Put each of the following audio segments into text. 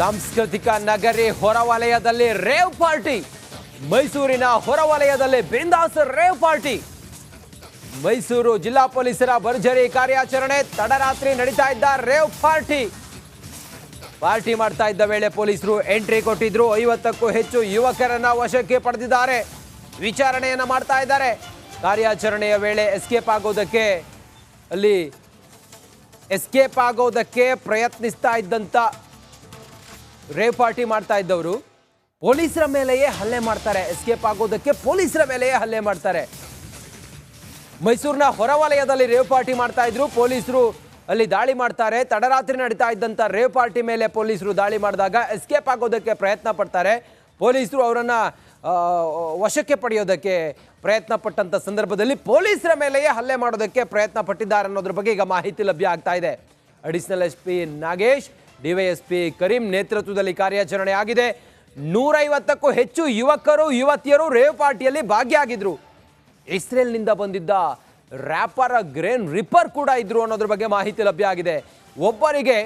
ಸಾಂಸ್ಕೃತಿಕ ನಗರಿ ಹೊರವಲಯದಲ್ಲಿ ರೇವ್ ಪಾರ್ಟಿ. ಮೈಸೂರಿನ ಹೊರವಲಯದಲ್ಲಿ ಬಿಂದಾಸ್ ರೇವ್ ಪಾರ್ಟಿ. ಮೈಸೂರು ಜಿಲ್ಲಾ ಪೊಲೀಸರ ಭರ್ಜರಿ ಕಾರ್ಯಾಚರಣೆ. ತಡರಾತ್ರಿ ನಡೀತಾ ಇದ್ದ ರೇವ್ ಪಾರ್ಟಿ ಮಾಡ್ತಾ ಇದ್ದ ವೇಳೆ ಪೊಲೀಸರು ಎಂಟ್ರಿ ಕೊಟ್ಟಿದ್ರು. 50ಕ್ಕೂ ಹೆಚ್ಚು ಯುವಕರನ್ನ ವಶಕ್ಕೆ ಪಡೆದಿದ್ದಾರೆ. ವಿಚಾರಣೆಯನ್ನ ಮಾಡ್ತಾ ಇದ್ದಾರೆ. ಕಾರ್ಯಾಚರಣೆಯ ವೇಳೆ ಎಸ್ಕೇಪ್ ಆಗೋದಕ್ಕೆ ಪ್ರಯತ್ನಿಸ್ತಾ ಇದ್ದಂತ ರೇವ್ ಪಾರ್ಟಿ ಮಾಡ್ತಾ ಇದ್ದವರು ಪೊಲೀಸರ ಮೇಲೆಯೇ ಹಲ್ಲೆ ಮಾಡ್ತಾರೆ. ಎಸ್ಕೇಪ್ ಆಗೋದಕ್ಕೆ ಪೊಲೀಸರ ಮೇಲೆಯೇ ಹಲ್ಲೆ ಮಾಡ್ತಾರೆ. ಮೈಸೂರಿನ ಹೊರವಲಯದಲ್ಲಿ ರೇವ್ ಪಾರ್ಟಿ ಮಾಡ್ತಾ ಇದ್ರು. ಪೊಲೀಸರು ಅಲ್ಲಿ ದಾಳಿ ಮಾಡ್ತಾರೆ. ತಡರಾತ್ರಿ ನಡೀತಾ ಇದ್ದಂಥ ರೇವ್ ಪಾರ್ಟಿ ಮೇಲೆ ಪೊಲೀಸರು ದಾಳಿ ಮಾಡಿದಾಗ ಎಸ್ಕೇಪ್ ಆಗೋದಕ್ಕೆ ಪ್ರಯತ್ನ ಪಡ್ತಾರೆ. ಪೊಲೀಸರು ಅವರನ್ನು ವಶಕ್ಕೆ ಪಡೆಯೋದಕ್ಕೆ ಪ್ರಯತ್ನ ಪಟ್ಟಂಥ ಸಂದರ್ಭದಲ್ಲಿ ಪೊಲೀಸರ ಮೇಲೆಯೇ ಹಲ್ಲೆ ಮಾಡೋದಕ್ಕೆ ಪ್ರಯತ್ನ ಪಟ್ಟಿದ್ದಾರೆ ಅನ್ನೋದ್ರ ಬಗ್ಗೆ ಈಗ ಮಾಹಿತಿ ಲಭ್ಯ ಆಗ್ತಾ ಇದೆ. Additional SP Nagesh, DYSP Karim ನೇತೃತ್ವದಲ್ಲಿ ಕಾರ್ಯಾಚರಣೆ ಆಗಿದೆ. 150ಕ್ಕೂ ಹೆಚ್ಚು ಯುವಕರು ಯುವತಿಯರು ರೇವ್ ಪಾರ್ಟಿಯಲ್ಲಿ ಭಾಗಿಯಾಗಿದ್ರು. ಇಸ್ರೇಲ್ನಿಂದ ಬಂದಿದ್ದ ರ್ಯಾಪರ್ ಗ್ರೇನ್ ರಿಪ್ಪರ್ ಕೂಡ ಇದ್ರು ಅನ್ನೋದ್ರ ಬಗ್ಗೆ ಮಾಹಿತಿ ಲಭ್ಯ ಆಗಿದೆ. ಒಬ್ಬರಿಗೆ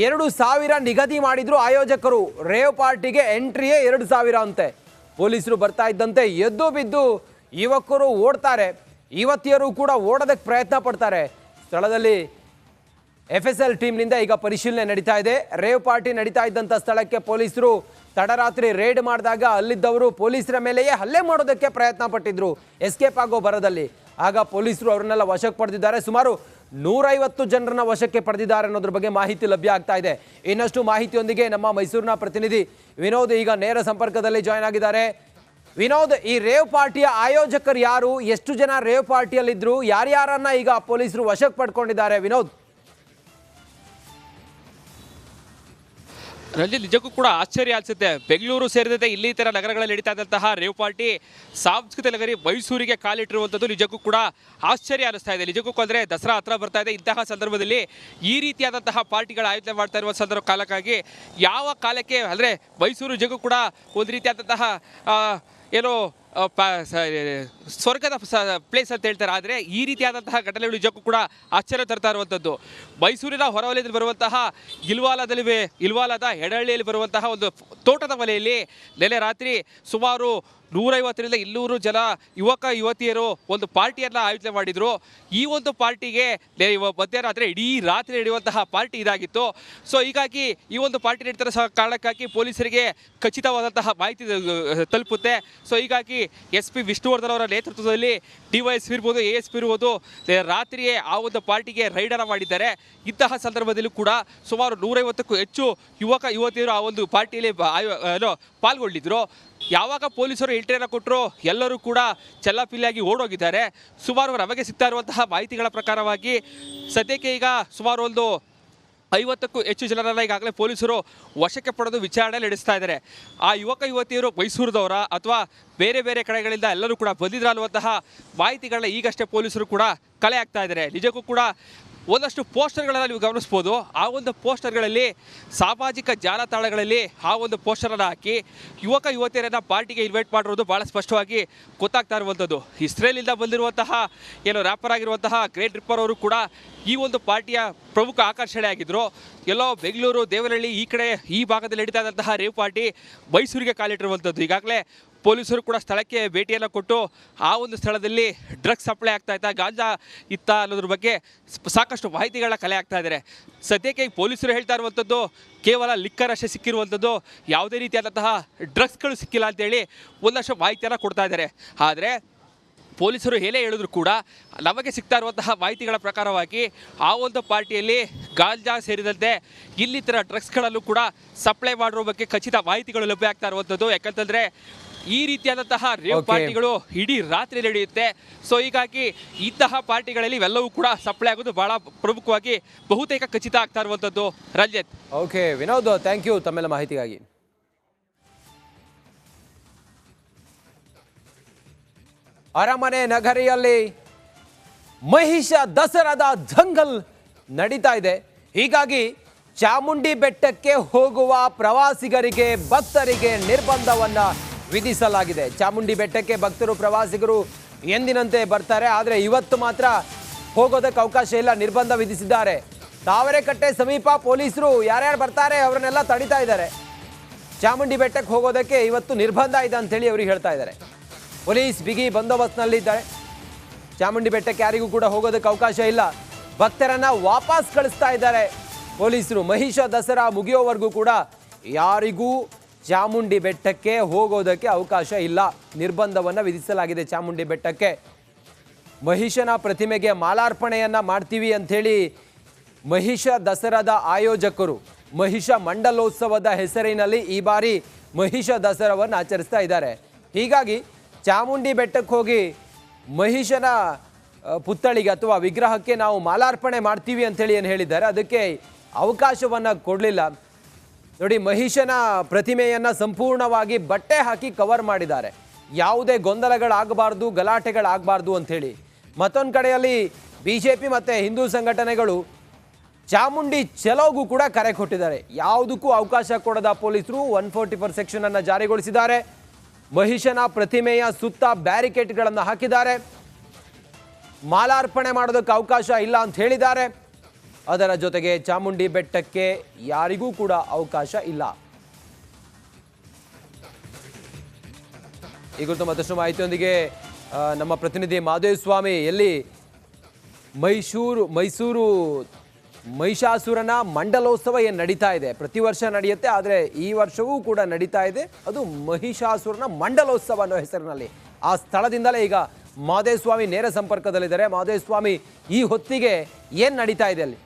2,000 ನಿಗದಿ ಮಾಡಿದ್ರು ಆಯೋಜಕರು. ರೇವ್ ಪಾರ್ಟಿಗೆ ಎಂಟ್ರಿಯೇ 2,000 ಅಂತೆ. ಪೊಲೀಸರು ಬರ್ತಾ ಇದ್ದಂತೆ ಎದ್ದು ಬಿದ್ದು ಯುವಕರು ಓಡ್ತಾರೆ. ಯುವತಿಯರು ಕೂಡ ಓಡೋದಕ್ಕೆ ಪ್ರಯತ್ನ ಪಡ್ತಾರೆ. ಸ್ಥಳದಲ್ಲಿ FSL ಟೀಮ್ನಿಂದ ಈಗ ಪರಿಶೀಲನೆ ನಡೀತಾ ಇದೆ. ರೇವ್ ಪಾರ್ಟಿ ನಡೀತಾ ಇದ್ದಂಥ ಸ್ಥಳಕ್ಕೆ ಪೊಲೀಸರು ತಡರಾತ್ರಿ ರೇಡ್ ಮಾಡಿದಾಗ ಅಲ್ಲಿದ್ದವರು ಪೊಲೀಸರ ಮೇಲೆಯೇ ಹಲ್ಲೆ ಮಾಡೋದಕ್ಕೆ ಪ್ರಯತ್ನ ಪಟ್ಟಿದ್ರು ಎಸ್ಕೇಪ್ ಆಗೋ ಬರದಲ್ಲಿ. ಆಗ ಪೊಲೀಸರು ಅವರನ್ನೆಲ್ಲ ವಶಕ್ಕೆ ಪಡೆದಿದ್ದಾರೆ. ಸುಮಾರು 150 ಜನರನ್ನ ವಶಕ್ಕೆ ಪಡೆದಿದ್ದಾರೆ ಅನ್ನೋದ್ರ ಬಗ್ಗೆ ಮಾಹಿತಿ ಲಭ್ಯ ಆಗ್ತಾ ಇದೆ. ಇನ್ನಷ್ಟು ಮಾಹಿತಿಯೊಂದಿಗೆ ನಮ್ಮ ಮೈಸೂರಿನ ಪ್ರತಿನಿಧಿ ವಿನೋದ್ ಈಗ ನೇರ ಸಂಪರ್ಕದಲ್ಲಿ ಜಾಯ್ನ್ ಆಗಿದ್ದಾರೆ. ವಿನೋದ್, ಈ ರೇವ್ ಪಾರ್ಟಿಯ ಆಯೋಜಕರು ಯಾರು? ಎಷ್ಟು ಜನ ರೇವ್ ಪಾರ್ಟಿಯಲ್ಲಿದ್ರು? ಯಾರ್ಯಾರನ್ನ ಈಗ ಪೊಲೀಸರು ವಶಕ್ಕೆ ಪಡ್ಕೊಂಡಿದ್ದಾರೆ? ವಿನೋದ್, ರಂಜಿತ್, ನಿಜಕ್ಕೂ ಕೂಡ ಆಶ್ಚರ್ಯ ಅನಿಸುತ್ತೆ. ಬೆಂಗಳೂರು ಸೇರಿದಂತೆ ಇಲ್ಲಿ ಇತರ ನಗರಗಳಲ್ಲಿ ನಡೀತಾ ಇದ್ದಂತಹ ರೇವ್ ಪಾರ್ಟಿ ಸಾಂಸ್ಕೃತಿಕ ನಗರಿ ಮೈಸೂರಿಗೆ ಕಾಲಿಟ್ಟಿರುವಂಥದ್ದು ನಿಜಕ್ಕೂ ಕೂಡ ಆಶ್ಚರ್ಯ ಅನಿಸ್ತಾ ಇದೆ. ನಿಜಕ್ಕೂ ಅಂದರೆ ದಸರಾ ಹತ್ರ ಬರ್ತಾ ಇದೆ. ಇಂತಹ ಸಂದರ್ಭದಲ್ಲಿ ಈ ರೀತಿಯಾದಂತಹ ಪಾರ್ಟಿಗಳ ಆಯೋಜನೆ ಮಾಡ್ತಾ ಇರುವ ಕಾಲಕ್ಕಾಗಿ ಯಾವ ಕಾಲಕ್ಕೆ ಅಂದರೆ ಮೈಸೂರು ನಿಜಕ್ಕೂ ಕೂಡ ಒಂದು ರೀತಿಯಾದಂತಹ ಏನೋ ಸ್ವರ್ಗದ ಪ್ಲೇಸ್ ಅಂತ ಹೇಳ್ತಾರೆ. ಆದರೆ ಈ ರೀತಿಯಾದಂತಹ ಘಟನೆಗಳು ನಿಜಕ್ಕೂ ಕೂಡ ಆಶ್ಚರ್ಯ ತರ್ತಾ ಇರುವಂಥದ್ದು. ಮೈಸೂರಿನ ಹೊರವಲಯದಲ್ಲಿ ಬರುವಂತಹ ಇಲ್ವಾಲದ ಎಡಹಳ್ಳಿಯಲ್ಲಿ ಬರುವಂತಹ ಒಂದು ತೋಟದ ಮನೆಯಲ್ಲಿ ನೆನ್ನೆ ರಾತ್ರಿ ಸುಮಾರು 150ರಿಂದ 200 ಜನ ಯುವಕ ಯುವತಿಯರು ಒಂದು ಪಾರ್ಟಿಯನ್ನು ಆಯೋಜನೆ ಮಾಡಿದರು. ಈ ಒಂದು ಪಾರ್ಟಿಗೆ ಮಧ್ಯರಾತ್ರಿ ಇಡೀ ರಾತ್ರಿ ನಡೆಯುವಂತಹ ಪಾರ್ಟಿ ಇದಾಗಿತ್ತು. ಸೊ ಹೀಗಾಗಿ ಈ ಒಂದು ಪಾರ್ಟಿ ನಡೀತಿರೋ ಕಾರಣಕ್ಕಾಗಿ ಪೊಲೀಸರಿಗೆ ಖಚಿತವಾದಂತಹ ಮಾಹಿತಿ ತಲುಪುತ್ತೆ. ಸೊ ಹೀಗಾಗಿ SP ವಿಷ್ಣುವರ್ಧನ್ ಅವರ ನೇತೃತ್ವದಲ್ಲಿ DYSP ಇರ್ಬೋದು, ASP ಇರ್ಬೋದು ರಾತ್ರಿಯೇ ಆ ಒಂದು ಪಾರ್ಟಿಗೆ ರೈಡನ್ನು ಮಾಡಿದ್ದಾರೆ. ಇಂತಹ ಸಂದರ್ಭದಲ್ಲೂ ಕೂಡ ಸುಮಾರು 150ಕ್ಕೂ ಹೆಚ್ಚು ಯುವಕ ಯುವತಿಯರು ಆ ಒಂದು ಪಾರ್ಟಿಯಲ್ಲಿ ಪಾಲ್ಗೊಂಡಿದ್ದರು. ಯಾವಾಗ ಪೊಲೀಸರು ಎಂಟ್ರಿಯನ್ನು ಕೊಟ್ಟರು ಎಲ್ಲರೂ ಕೂಡ ಚೆಲ್ಲಾಪಿಲ್ಲಿಯಾಗಿ ಓಡೋಗಿದ್ದಾರೆ. ಸುಮಾರು ನಮಗೆ ಸಿಗ್ತಾ ಇರುವಂತಹ ಮಾಹಿತಿಗಳ ಪ್ರಕಾರವಾಗಿ ಸದ್ಯಕ್ಕೆ ಈಗ ಸುಮಾರು ಒಂದು 50ಕ್ಕೂ ಹೆಚ್ಚು ಜನರನ್ನ ಈಗಾಗಲೇ ಪೊಲೀಸರು ವಶಕ್ಕೆ ಪಡೆದು ವಿಚಾರಣೆ ನಡೆಸ್ತಾ ಇದ್ದಾರೆ. ಆ ಯುವಕ ಯುವತಿಯರು ಮೈಸೂರದವರ ಅಥವಾ ಬೇರೆ ಬೇರೆ ಕಡೆಗಳಿಂದ ಎಲ್ಲರೂ ಕೂಡ ಬಂದಿದ್ರು ಅನ್ನುವಂತಹ ಮಾಹಿತಿಗಳನ್ನ ಈಗಷ್ಟೇ ಪೊಲೀಸರು ಕೂಡ ಕಲೆ ಹಾಕ್ತಾ ಇದ್ದಾರೆ. ನಿಜಕ್ಕೂ ಕೂಡ ಒಂದಷ್ಟು ಪೋಸ್ಟರ್ಗಳನ್ನು ನೀವು ಗಮನಿಸ್ಬೋದು. ಆ ಒಂದು ಪೋಸ್ಟರ್ಗಳಲ್ಲಿ ಸಾಮಾಜಿಕ ಜಾಲತಾಣಗಳಲ್ಲಿ ಆ ಒಂದು ಪೋಸ್ಟರನ್ನು ಹಾಕಿ ಯುವಕ ಯುವತಿಯರನ್ನು ಪಾರ್ಟಿಗೆ ಇನ್ವೈಟ್ ಮಾಡಿರೋದು ಭಾಳ ಸ್ಪಷ್ಟವಾಗಿ ಗೊತ್ತಾಗ್ತಾ ಇರುವಂಥದ್ದು. ಇಸ್ರೇಲಿಂದ ಬಂದಿರುವಂತಹ ರ್ಯಾಪರ್ ಆಗಿರುವಂತಹ ಗ್ರೇನ್ ರಿಪ್ಪರ್ ಅವರು ಕೂಡ ಈ ಒಂದು ಪಾರ್ಟಿಯ ಪ್ರಮುಖ ಆಕರ್ಷಣೆ ಆಗಿದ್ದರು. ಎಲ್ಲೋ ಬೆಂಗಳೂರು, ದೇವನಹಳ್ಳಿ ಈ ಭಾಗದಲ್ಲಿ ನಡೀತಾ ಇದ್ದಂತಹ ರೇವ್ ಪಾರ್ಟಿ ಮೈಸೂರಿಗೆ ಕಾಲಿಟ್ಟಿರುವಂಥದ್ದು. ಈಗಾಗಲೇ ಪೊಲೀಸರು ಕೂಡ ಸ್ಥಳಕ್ಕೆ ಭೇಟಿಯನ್ನು ಕೊಟ್ಟು ಆ ಒಂದು ಸ್ಥಳದಲ್ಲಿ ಡ್ರಗ್ಸ್ ಸಪ್ಲೈ ಆಗ್ತಾ ಇತ್ತಾ, ಗಾಂಜಾ ಇತ್ತ ಅನ್ನೋದ್ರ ಬಗ್ಗೆ ಸಾಕಷ್ಟು ಮಾಹಿತಿಗಳನ್ನ ಕಲೆ ಆಗ್ತಾ ಇದ್ದಾರೆ. ಸದ್ಯಕ್ಕೆ ಪೊಲೀಸರು ಹೇಳ್ತಾ ಇರುವಂಥದ್ದು ಕೇವಲ ಲಿಕ್ಕರ್ ಅಷ್ಟೇ ಸಿಕ್ಕಿರುವಂಥದ್ದು, ಯಾವುದೇ ರೀತಿಯಾದಂತಹ ಡ್ರಗ್ಸ್ಗಳು ಸಿಕ್ಕಿಲ್ಲ ಅಂತೇಳಿ ಒಂದಷ್ಟು ಮಾಹಿತಿಯನ್ನು ಕೊಡ್ತಾ ಇದ್ದಾರೆ. ಆದರೆ ಪೊಲೀಸರು ಏನೇ ಹೇಳಿದ್ರು ಕೂಡ ನಮಗೆ ಸಿಗ್ತಾ ಇರುವಂತಹ ಮಾಹಿತಿಗಳ ಪ್ರಕಾರವಾಗಿ ಆ ಒಂದು ಪಾರ್ಟಿಯಲ್ಲಿ ಗಾಂಜಾ ಸೇರಿದಂತೆ ಇನ್ನಿತರ ಡ್ರಗ್ಸ್ಗಳಲ್ಲೂ ಕೂಡ ಸಪ್ಲೈ ಮಾಡಿರೋ ಬಗ್ಗೆ ಖಚಿತ ಮಾಹಿತಿಗಳು ಲಭ್ಯ ಆಗ್ತಾ ಇರುವಂಥದ್ದು. ಯಾಕಂತಂದರೆ ಈ ರೀತಿಯಾದಂತಹ ರೇವ್ ಪಾರ್ಟಿಗಳು ಇಡೀ ರಾತ್ರಿ ನಡೆಯುತ್ತೆ. ಸೊ ಹೀಗಾಗಿ ಇಂತಹ ಪಾರ್ಟಿಗಳಲ್ಲಿ ಇವೆಲ್ಲವೂ ಕೂಡ ಸಪ್ಲೈ ಆಗೋದು ಬಹಳ ಪ್ರಮುಖವಾಗಿ ಬಹುತೇಕ ಖಚಿತ ಆಗ್ತಾ ಇರುವಂಥದ್ದು. Ranjit. Okay Vinod, thank you ತಮ್ಮೆಲ್ಲ ಮಾಹಿತಿಗಾಗಿ. ಅರಮನೆ ನಗರಿಯಲ್ಲಿ ಮಹಿಷ ದಸರಾದ ದಂಗಲ್ ನಡೀತಾ ಇದೆ. ಹೀಗಾಗಿ ಚಾಮುಂಡಿ ಬೆಟ್ಟಕ್ಕೆ ಹೋಗುವ ಪ್ರವಾಸಿಗರಿಗೆ ಭಕ್ತರಿಗೆ ನಿರ್ಬಂಧವನ್ನ ವಿಧಿಸಲಾಗಿದೆ. ಚಾಮುಂಡಿ ಬೆಟ್ಟಕ್ಕೆ ಭಕ್ತರು ಪ್ರವಾಸಿಗರು ಎಂದಿನಂತೆ ಬರ್ತಾರೆ. ಆದರೆ ಇವತ್ತು ಮಾತ್ರ ಹೋಗೋದಕ್ಕೆ ಅವಕಾಶ ಇಲ್ಲ, ನಿರ್ಬಂಧ ವಿಧಿಸಿದ್ದಾರೆ. ತಾವರೆಕಟ್ಟೆ ಸಮೀಪ ಪೊಲೀಸರು ಯಾರ್ಯಾರು ಬರ್ತಾರೆ ಅವರನ್ನೆಲ್ಲ ತಡಿತಾ ಇದ್ದಾರೆ. ಚಾಮುಂಡಿ ಬೆಟ್ಟಕ್ಕೆ ಹೋಗೋದಕ್ಕೆ ಇವತ್ತು ನಿರ್ಬಂಧ ಇದೆ ಅಂತೇಳಿ ಅವ್ರಿಗೆ ಹೇಳ್ತಾ ಇದ್ದಾರೆ. ಪೊಲೀಸ್ ಬಿಗಿ ಬಂದೋಬಸ್ತ್ನಲ್ಲಿದ್ದಾರೆ. ಚಾಮುಂಡಿ ಬೆಟ್ಟಕ್ಕೆ ಯಾರಿಗೂ ಕೂಡ ಹೋಗೋದಕ್ಕೆ ಅವಕಾಶ ಇಲ್ಲ. ಭಕ್ತರನ್ನ ವಾಪಸ್ ಕಳಿಸ್ತಾ ಇದ್ದಾರೆ ಪೊಲೀಸರು. ಮಹಿಷ ದಸರಾ ಮುಗಿಯೋವರೆಗೂ ಕೂಡ ಯಾರಿಗೂ ಚಾಮುಂಡಿ ಬೆಟ್ಟಕ್ಕೆ ಹೋಗೋದಕ್ಕೆ ಅವಕಾಶ ಇಲ್ಲ. ನಿರ್ಬಂಧವನ್ನು ವಿಧಿಸಲಾಗಿದೆ ಚಾಮುಂಡಿ ಬೆಟ್ಟಕ್ಕೆ. ಮಹಿಷನ ಪ್ರತಿಮೆಗೆ ಮಾಲಾರ್ಪಣೆಯನ್ನ ಮಾಡ್ತೀವಿ ಅಂಥೇಳಿ ಮಹಿಷ ದಸರಾದ ಆಯೋಜಕರು ಮಹಿಷ ಮಂಡಲೋತ್ಸವದ ಹೆಸರಿನಲ್ಲಿ ಈ ಬಾರಿ ಮಹಿಷ ದಸರಾವನ್ನು ಆಚರಿಸ್ತಾ ಇದ್ದಾರೆ. ಹೀಗಾಗಿ ಚಾಮುಂಡಿ ಬೆಟ್ಟಕ್ಕೆ ಹೋಗಿ ಮಹಿಷನ ಪುತ್ಥಳಿಗೆ ಅಥವಾ ವಿಗ್ರಹಕ್ಕೆ ನಾವು ಮಾಲಾರ್ಪಣೆ ಮಾಡ್ತೀವಿ ಅಂಥೇಳಿ ಏನು ಹೇಳಿದ್ದಾರೆ, ಅದಕ್ಕೆ ಅವಕಾಶವನ್ನು ಕೊಡಲಿಲ್ಲ. ನೋಡಿ, ಮಹಿಷನ ಪ್ರತಿಮೆಯನ್ನು ಸಂಪೂರ್ಣವಾಗಿ ಬಟ್ಟೆ ಹಾಕಿ ಕವರ್ ಮಾಡಿದ್ದಾರೆ. ಯಾವುದೇ ಗೊಂದಲಗಳಾಗಬಾರ್ದು, ಗಲಾಟೆಗಳಾಗಬಾರ್ದು ಅಂಥೇಳಿ. ಮತ್ತೊಂದು ಕಡೆಯಲ್ಲಿ BJP ಮತ್ತು ಹಿಂದೂ ಸಂಘಟನೆಗಳು ಚಾಮುಂಡಿ ಚಲೋಗೂ ಕೂಡ ಕರೆ ಕೊಟ್ಟಿದ್ದಾರೆ. ಯಾವುದಕ್ಕೂ ಅವಕಾಶ ಕೊಡದ ಪೊಲೀಸರು 144 ಸೆಕ್ಷನನ್ನು ಜಾರಿಗೊಳಿಸಿದ್ದಾರೆ. ಮಹಿಷನ ಪ್ರತಿಮೆಯ ಸುತ್ತ ಬ್ಯಾರಿಕೇಡ್ಗಳನ್ನು ಹಾಕಿದ್ದಾರೆ. ಮಾಲಾರ್ಪಣೆ ಮಾಡೋದಕ್ಕೆ ಅವಕಾಶ ಇಲ್ಲ ಅಂತ ಹೇಳಿದ್ದಾರೆ. ಅದರ ಜೊತೆಗೆ ಚಾಮುಂಡಿ ಬೆಟ್ಟಕ್ಕೆ ಯಾರಿಗೂ ಕೂಡ ಅವಕಾಶ ಇಲ್ಲ. ಈ ಕುರಿತು ಮತ್ತಷ್ಟು ಮಾಹಿತಿಯೊಂದಿಗೆ ನಮ್ಮ ಪ್ರತಿನಿಧಿ ಮಾಧೇಸ್ವಾಮಿ, ಎಲ್ಲಿ ಮೈಸೂರು ಮಹಿಷಾಸುರನ ಮಂಡಲೋತ್ಸವ ಏನು ನಡೀತಾ ಇದೆ, ಪ್ರತಿ ವರ್ಷ ನಡೆಯುತ್ತೆ, ಆದರೆ ಈ ವರ್ಷವೂ ಕೂಡ ನಡೀತಾ ಇದೆ. ಅದು ಮಹಿಷಾಸುರನ ಮಂಡಲೋತ್ಸವ ಅನ್ನೋ ಹೆಸರಿನಲ್ಲಿ. ಆ ಸ್ಥಳದಿಂದಲೇ ಈಗ ಮಾಧೇಸ್ವಾಮಿ ನೇರ ಸಂಪರ್ಕದಲ್ಲಿದ್ದಾರೆ. ಮಾಧೇಸ್ವಾಮಿ, ಈ ಹೊತ್ತಿಗೆ ಏನು ನಡೀತಾ ಇದೆ ಅಲ್ಲಿ?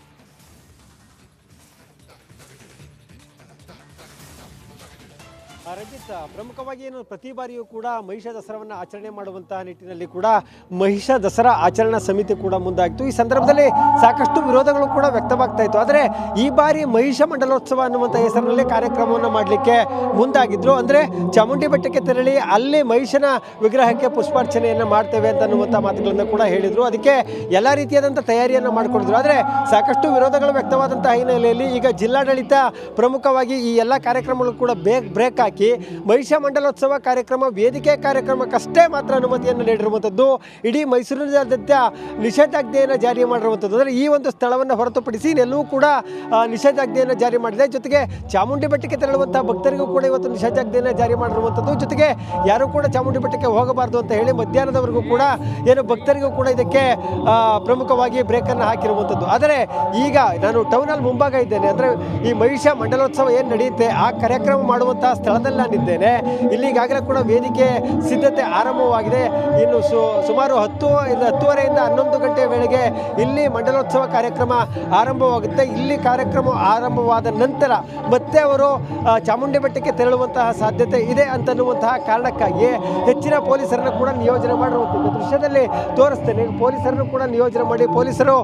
ರಂಜಿತ್, ಪ್ರಮುಖವಾಗಿ ಏನು ಪ್ರತಿ ಬಾರಿಯೂ ಕೂಡ ಮಹಿಷ ದಸರಾವನ್ನು ಆಚರಣೆ ಮಾಡುವಂತಹ ನಿಟ್ಟಿನಲ್ಲಿ ಕೂಡ ಮಹಿಷ ದಸರಾ ಆಚರಣಾ ಸಮಿತಿ ಕೂಡ ಮುಂದಾಗಿತ್ತು. ಈ ಸಂದರ್ಭದಲ್ಲಿ ಸಾಕಷ್ಟು ವಿರೋಧಗಳು ಕೂಡ ವ್ಯಕ್ತವಾಗ್ತಾ ಇತ್ತು. ಆದರೆ ಈ ಬಾರಿ ಮಹಿಷ ಮಂಡಲೋತ್ಸವ ಅನ್ನುವಂಥ ಹೆಸರಿನಲ್ಲಿ ಕಾರ್ಯಕ್ರಮವನ್ನು ಮಾಡಲಿಕ್ಕೆ ಮುಂದಾಗಿದ್ರು. ಅಂದರೆ ಚಾಮುಂಡಿ ಬೆಟ್ಟಕ್ಕೆ ತೆರಳಿ ಅಲ್ಲಿ ಮಹಿಷನ ವಿಗ್ರಹಕ್ಕೆ ಪುಷ್ಪಾರ್ಚನೆಯನ್ನು ಮಾಡ್ತೇವೆ ಅಂತ ಅನ್ನುವಂಥ ಮಾತುಗಳನ್ನು ಕೂಡ ಹೇಳಿದರು. ಅದಕ್ಕೆ ಎಲ್ಲ ರೀತಿಯಾದಂಥ ತಯಾರಿಯನ್ನು ಮಾಡಿಕೊಂಡಿದ್ರು. ಆದರೆ ಸಾಕಷ್ಟು ವಿರೋಧಗಳು ವ್ಯಕ್ತವಾದಂತಹ ಹಿನ್ನೆಲೆಯಲ್ಲಿ ಈಗ ಜಿಲ್ಲಾಡಳಿತ ಪ್ರಮುಖವಾಗಿ ಈ ಎಲ್ಲ ಕಾರ್ಯಕ್ರಮಗಳು ಕೂಡ ಬ್ರೇಕ್ ಹಾಕಿ ಮಹಿಷ ಮಂಡಲೋತ್ಸವ ಕಾರ್ಯಕ್ರಮ ವೇದಿಕೆ ಕಾರ್ಯಕ್ರಮಕ್ಕಷ್ಟೇ ಮಾತ್ರ ಅನುಮತಿಯನ್ನು ನೀಡಿರುವಂಥದ್ದು. ಇಡೀ ಮೈಸೂರಿನಾದ್ಯಂತ ನಿಷೇಧಾಜ್ಞೆಯನ್ನು ಜಾರಿ ಮಾಡಿರುವಂಥದ್ದು. ಅಂದರೆ ಈ ಒಂದು ಸ್ಥಳವನ್ನು ಹೊರತುಪಡಿಸಿ ಎಲ್ಲವೂ ಕೂಡ ನಿಷೇಧಾಜ್ಞೆಯನ್ನು ಜಾರಿ ಮಾಡಿದೆ. ಜೊತೆಗೆ ಚಾಮುಂಡಿ ಬೆಟ್ಟಕ್ಕೆ ತೆರಳುವಂಥ ಭಕ್ತರಿಗೂ ಕೂಡ ಇವತ್ತು ನಿಷೇಧಾಜ್ಞೆಯನ್ನು ಜಾರಿ ಮಾಡಿರುವಂಥದ್ದು. ಜೊತೆಗೆ ಯಾರು ಕೂಡ ಚಾಮುಂಡಿ ಬೆಟ್ಟಕ್ಕೆ ಹೋಗಬಾರ್ದು ಅಂತ ಹೇಳಿ ಮಧ್ಯಾಹ್ನದವರೆಗೂ ಕೂಡ ಏನು ಭಕ್ತರಿಗೂ ಕೂಡ ಇದಕ್ಕೆ ಪ್ರಮುಖವಾಗಿ ಬ್ರೇಕನ್ನು ಹಾಕಿರುವಂಥದ್ದು. ಆದರೆ ಈಗ ನಾನು ಟೌನಲ್ಲಿ ಮುಂಭಾಗ ಇದ್ದೇನೆ. ಅಂದರೆ ಈ ಮಹಿಷ ಮಂಡಲೋತ್ಸವ ಏನು ನಡೆಯುತ್ತೆ ಆ ಕಾರ್ಯಕ್ರಮ ಮಾಡುವಂತಹ ಸ್ಥಳದಲ್ಲಿ ನಾನಿದ್ದೇನೆ. ಇಲ್ಲಿ ಈಗಾಗಲೇ ಕೂಡ ವೇದಿಕೆ ಸಿದ್ಧತೆ ಆರಂಭವಾಗಿದೆ. ಇನ್ನು ಸುಮಾರು 10:30ರಿಂದ 11 ಗಂಟೆ ವೇಳೆಗೆ ಇಲ್ಲಿ ಮಂಡಲೋತ್ಸವ ಕಾರ್ಯಕ್ರಮ ಆರಂಭವಾಗುತ್ತೆ. ಇಲ್ಲಿ ಕಾರ್ಯಕ್ರಮ ಆರಂಭವಾದ ನಂತರ ಮತ್ತೆ ಅವರು ಚಾಮುಂಡಿ ಬೆಟ್ಟಕ್ಕೆ ತೆರಳುವಂತಹ ಸಾಧ್ಯತೆ ಇದೆ ಅಂತನ್ನುವಂತಹ ಕಾರಣಕ್ಕಾಗಿ ಹೆಚ್ಚಿನ ಪೊಲೀಸರನ್ನು ಕೂಡ ನಿಯೋಜನೆ ಮಾಡಿರುವಂಥದ್ದು. ದೃಶ್ಯದಲ್ಲಿ ತೋರಿಸ್ತೇನೆ. ಪೊಲೀಸರನ್ನು ಕೂಡ ನಿಯೋಜನೆ ಮಾಡಿ ಪೊಲೀಸರು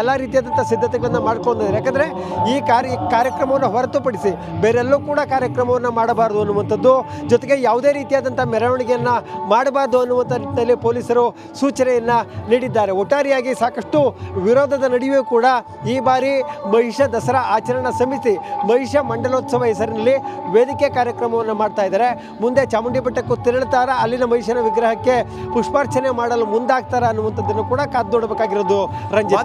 ಎಲ್ಲ ರೀತಿಯಾದಂಥ ಸಿದ್ಧತೆಗಳನ್ನು ಮಾಡ್ಕೊಂಡಿದ್ದಾರೆ. ಯಾಕಂದರೆ ಈ ಕಾರ್ಯಕ್ರಮವನ್ನು ಹೊರತುಪಡಿಸಿ ಬೇರೆಲ್ಲೂ ಕೂಡ ಕಾರ್ಯಕ್ರಮವನ್ನು ಮಾಡಬಾರದು ಅನ್ನುವಂಥದ್ದು. ಜೊತೆಗೆ ಯಾವುದೇ ರೀತಿಯಾದಂಥ ಮೆರವಣಿಗೆಯನ್ನು ಮಾಡಬಾರ್ದು ಅನ್ನುವಂಥ ನಿಟ್ಟಿನಲ್ಲಿ ಪೊಲೀಸರು ಸೂಚನೆಯನ್ನು ನೀಡಿದ್ದಾರೆ. ಒಟ್ಟಾರೆಯಾಗಿ ಸಾಕಷ್ಟು ವಿರೋಧದ ನಡುವೆಯೂ ಕೂಡ ಈ ಬಾರಿ ಮಹಿಷ ದಸರಾ ಆಚರಣಾ ಸಮಿತಿ ಮಹಿಷ ಮಂಡಲೋತ್ಸವ ಹೆಸರಿನಲ್ಲಿ ವೇದಿಕೆ ಕಾರ್ಯಕ್ರಮವನ್ನು ಮಾಡ್ತಾ ಇದ್ದಾರೆ. ಮುಂದೆ ಚಾಮುಂಡಿ ಬೆಟ್ಟಕ್ಕೂ ತೆರಳುತ್ತಾರ, ಅಲ್ಲಿನ ಮಹಿಷನ ವಿಗ್ರಹಕ್ಕೆ ಪುಷ್ಪಾರ್ಚನೆ ಮಾಡಲು ಮುಂದಾಗ್ತಾರ ಅನ್ನುವಂಥದ್ದನ್ನು ಕೂಡ ಕಾದು ನೋಡಬೇಕಾಗಿರೋದು. ರಂಜಿತ್.